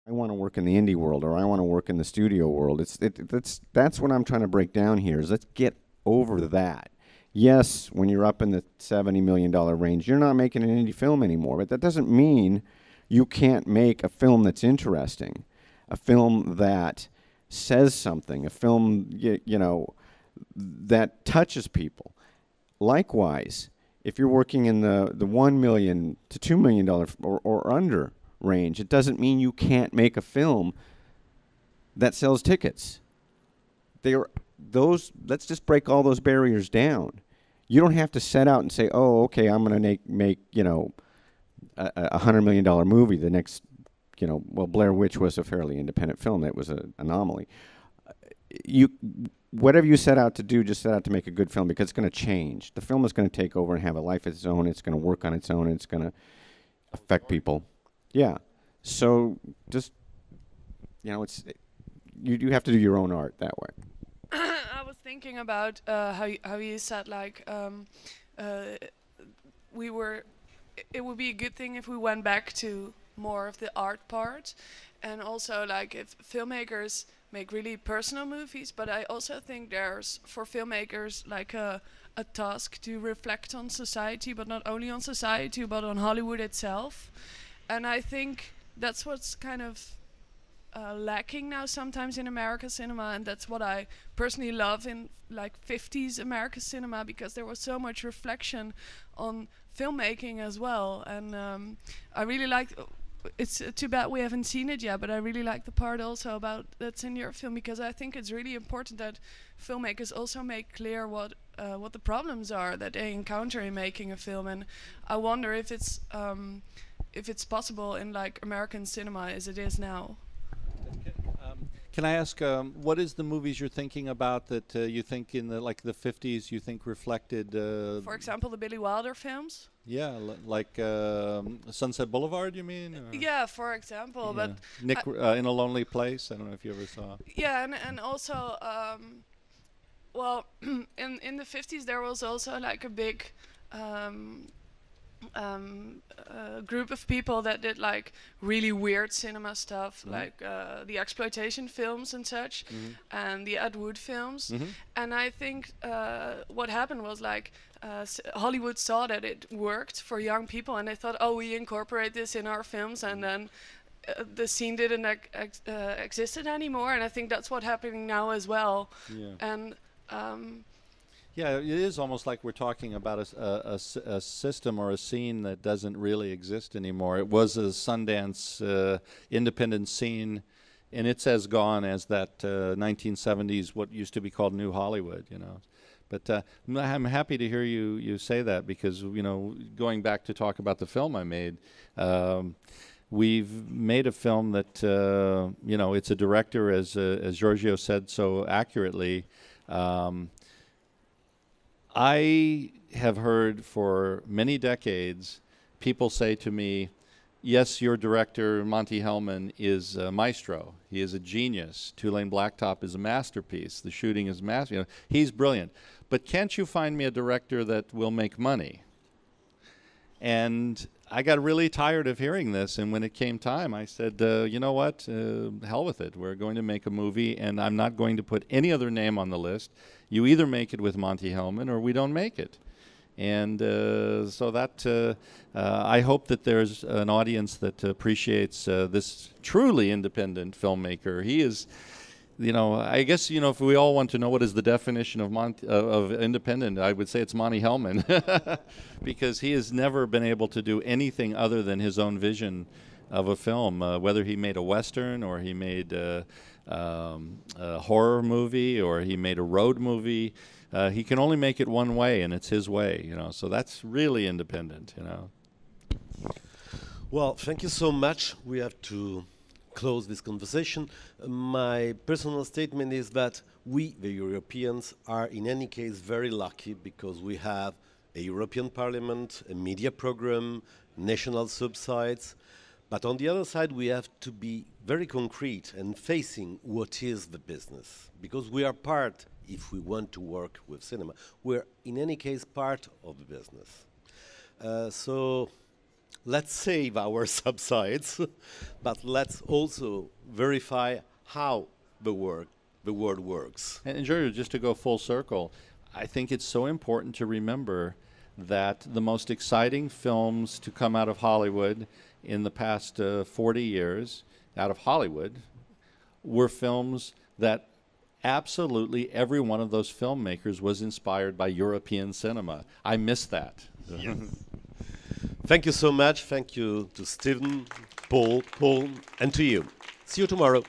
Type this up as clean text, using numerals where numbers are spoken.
I want to work in the indie world or I want to work in the studio world. That's what I'm trying to break down here is let's get over that. Yes, when you're up in the $70 million range, you're not making an indie film anymore, but that doesn't mean you can't make a film that's interesting, a film that says something, a film that touches people. Likewise, if you're working in the $1 million to $2 million or under range, it doesn't mean you can't make a film that sells tickets. Let's just break all those barriers down. You don't have to set out and say, oh, okay, I'm going to make a $100 million movie. The next, well, Blair Witch was a fairly independent film. That was an anomaly. Whatever you set out to do, just set out to make a good film because it's going to change. The film is going to take over and have a life of its own. It's going to work on its own. It's going to affect people. Yeah. So just, you have to do your own art that way. I was thinking about how you said it would be a good thing if we went back to more of the art part, and also like if filmmakers make really personal movies. But I also think there's for filmmakers like a task to reflect on society, but not only on society, but on Hollywood itself. And I think that's what's kind of lacking now sometimes in American cinema, and that's what I personally love in like 50s American cinema, because there was so much reflection on filmmaking as well. And I really like. It's too bad we haven't seen it yet, but I really like the part also about that's in your film, because I think it's really important that filmmakers also make clear what the problems are that they encounter in making a film. And I wonder if it's possible in like American cinema as it is now. Can I ask, what is the movies you're thinking about that you think in the 50s you think reflected? For example, the Billy Wilder films. Yeah, like Sunset Boulevard, you mean? Or? Yeah, for example, yeah. but Nick in a Lonely Place. I don't know if you ever saw. Yeah, and also, well, in the 50s there was also like a big group of people that did like really weird cinema stuff, like the exploitation films and such, and the Ed Wood films. And I think what happened was like Hollywood saw that it worked for young people, and they thought, oh, we incorporate this in our films, and then the scene didn't existed anymore. And I think that's what's happening now as well. Yeah. And yeah, it is almost like we're talking about a system or a scene that doesn't really exist anymore. It was a Sundance independent scene, and it's as gone as that 1970s, what used to be called New Hollywood, But I'm happy to hear you say that, because, going back to talk about the film I made, we've made a film that, it's a director, as Giorgio said so accurately. I have heard for many decades people say to me, yes, your director, Monty Hellman, is a maestro. He is a genius. Two-Lane Blacktop is a masterpiece. The shooting is masterpiece. He's brilliant. But can't you find me a director that will make money? And I got really tired of hearing this, and when it came time, I said, you know what, hell with it. We're going to make a movie, and I'm not going to put any other name on the list. You either make it with Monty Hellman, or we don't make it. And so that, I hope that there's an audience that appreciates this truly independent filmmaker. He is, I guess, if we all want to know what is the definition of independent, I would say it's Monty Hellman, because he has never been able to do anything other than his own vision of a film, whether he made a Western or he made a horror movie or he made a road movie. He can only make it one way, and it's his way, so that's really independent, Well, thank you so much. We have to close this conversation. My personal statement is that we, the Europeans, are in any case very lucky, because we have a European Parliament, a media program, national subsides. But on the other side, we have to be very concrete and facing what is the business, because we are part, if we want to work with cinema, we're in any case part of the business. So let's save our subsides, but let's also verify how the world works. And Giorgio, just to go full circle, I think it's so important to remember that the most exciting films to come out of Hollywood in the past 40 years, out of Hollywood, were films that absolutely every one of those filmmakers was inspired by European cinema. I miss that. Yes. Thank you so much. Thank you to Stephen, Paul, and to you. See you tomorrow.